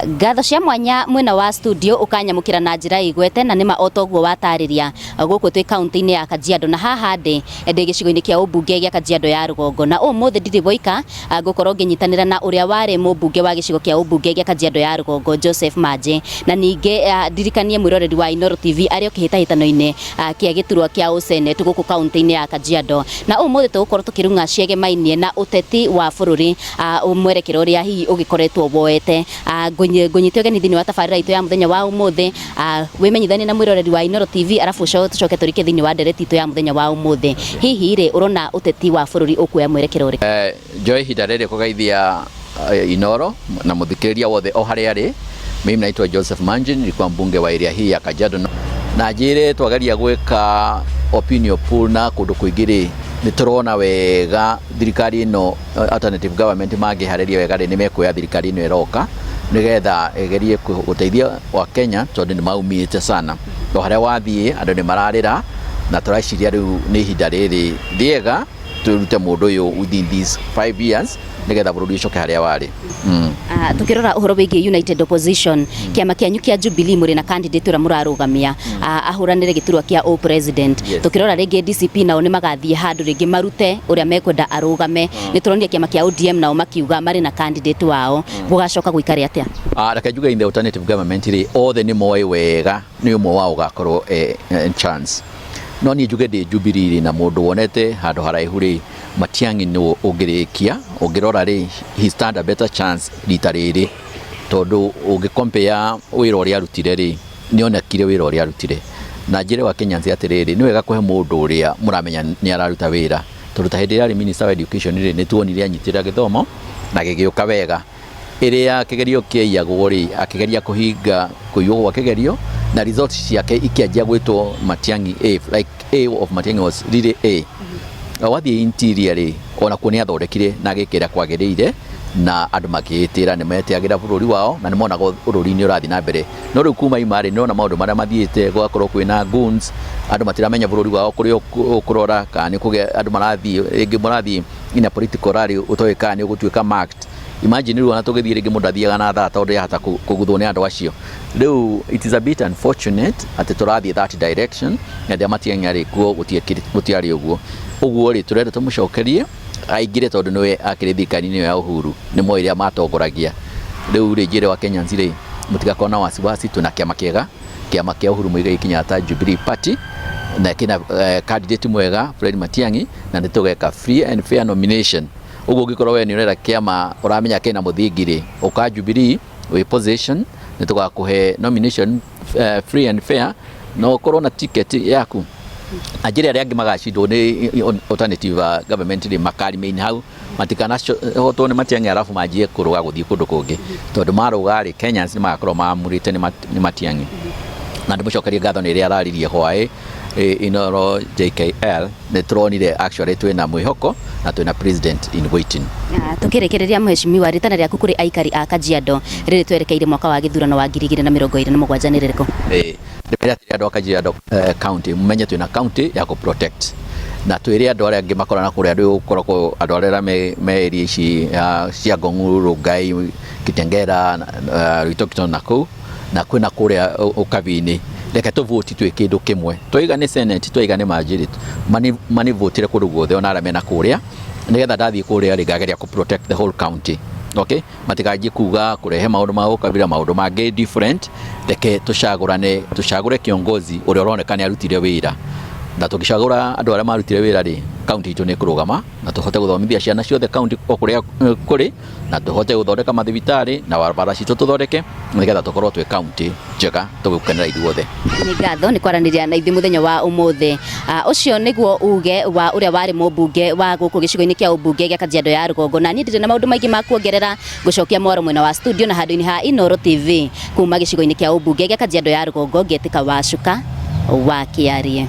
Ngatho cia mwanya mwena wa studio ukanyamukira na njira igwete na nima otoguo watariria guku twi county-ini ya Kajiado na haha ndi gicigo-ini kia ubunge gia Kajiado ya Rugongo na umuthi ndiri boika ngukorwo nginyitanira na uria wari mubunge wa gicigo kia ubunge gia Kajiado ya Rugongo Joseph Manje na ningi ndirikanie mwiroreri wa Inooro TV ario kihitahitano-ini kia giturwa kia Senate guku county-ini ya Kajiado na umuthi tugukorwo tukirunga ciege mainie na uteti wa bururi mwerekero uria hihi ugikoretwo woete ngunyite ugeni thini wa tabarira itu ya muthenya wa umuthi wimenyithani na mwiroreri wa Inooro TV arafu coke turike thini wa ndereti itu ya muthenya wa umuthi hihi ri urona uteti wa bururi ukuya mwerekero ri Joy hidarere kugaithia Inooro na muthikiriria wothe o haria ari. Mimi naitwa Joseph Manje, nilikuwa mbunge wa area hii ya Kajiado na njire twagaria gwika opinion poll na kundu kuingiri niturona wega thirikari ino alternative government magihareria wega ni mekuya thirikari ino iroka nigetha egerie guteithia wa Kenya tondu ni maumite sana o haria wathie andu ni mararira na turashiria riu ni ihinda riri thiega turute mundu uyu within these 5 years nigetha bururi ucoke haria wari. Tukirora uhoro wigi United Opposition kiama kianyu kia Jubilee muri na candidate ura murarugamia ahuranire giturwa kia o president tukirora rege DCP nao ni magathie handu rege marute uria mekwenda arugame ni turonia kiama kia ODM nao makiuga mari na candidate wao bugacoka guikari atia reke njuge in the alternative government ri othe ni moe wega ni umwe wao gakorwo chance no ni njuge ndi Jubilee na mundu wonete handu haraihu ri Matiang'i no ungirikia ungirora ri he stand a better chance rita riri tondu ungicompare wira uria arutire ri ni onekire wira uria arutire na njire wa Kenya nzi atiriri ni wega kuhe mundu uria muramenya ni araruta wira tondu ta hindi ya minister of education ri ni tuonire anyitira githomo na gigiuka wega iria kigerio kiaiyagwo ri akigeria kuhinga kuiywo gwa kigerio na results ciake ikianjia gwitwo Matiang'i A like A of Matiang'i was really A wathie interior ri ona kuo ni athondekire na gikira kwagiriire na andu makitira ni metiagira bururi wao na ni monaga bururi ni urathi na mbere no riu kuma imari ni ona maundu maria mathiite gwakorwo kwina goons andu matiramenya bururi wao kuri ukurora kana kuge andu marathi ringi marathi ina political rally utoika ni ugutuika marked. Imagine riu ona tugithie ringi mundu athiaga na thaa tondu hata kuguthwo ni andu acio riu it is a bit unfortunate ati turathie that direction na ndia Matiang'i ri kuo gutiari uguo ri turenda tumucokerie aingire tondu niwe akiri thirikari-ini ya Uhuru ni mo iria matongoragia riu ri njire wa Kenya nzire mutigakona wasiwasi tuna kiama kia Uhuru Muigai Kenyatta Jubilee Party na kina candidate mwega Fred Matiang'i na nitugeka free and fair nomination uguo gikorwo we ni urera kiama uramenya kena muthingiri uka Jubilee we position nitugakuhe nomination free and fair no corona ticket yaku ajiri aria angi magacindwo ni alternative government ri makari main hau matikana hoto ni Matiang'i arafu majie kuruga guthii kundu kungi tondu maruga ri Kenyans ni magakorwo maamurite ni Matiang'i na ndimucokerie ngatho ni ria araririe hwae Inooro JKL ni turonire actually twina mwihoko na twina president in waiting. Tukirekereria mheshimiwa ritana riaku kuri aikari a Kajiado riri twerekeire mwaka wa githurano wa 2027 ni ririko riri andu a Kajiado county mumenye twina county ya ku protect na twiri andu aria angi makora na kuri andu ukoroko andu aria me area ici cia Ngong'u Rongai Kitengera Rwitokito na kwina kuria ukavini reke tuvuti twi kindu kimwe twiga ni senate twiga ni majority mani votire kundu guothe ona aramena kuria nigetha ndathie kuria rigageria ku protect the whole county okay matigaji kuga kurehe maundu ma ukabira maundu mangi different reke tucagure kiongozi uria uronekana arutire wira na tukicagura andu aria marutire wira ri county itu ni kurugama na tuhote guthomithia ciana ciothe county okuria kuri na tuhote guthondeka mathibitari na barabara citu tuthondeke nigetha tukorwo twi county njega tugukenera ithuothe. Ni ngatho ni kwaraniria na ithi muthenya wa umuthi ucio niguo uge wa uria wari mubunge wa guku gicigo-ini kia ubunge gia Kajiado ya Rugongo na ni ndire na maundu maingi ma kuongerera gucokia mwaro mwena wa studio na handu-ini ha Inooro TV kuma gicigo-ini kia ubunge gia Kajiado ya Rugongo Ngetika Wacuka wa Kiarie.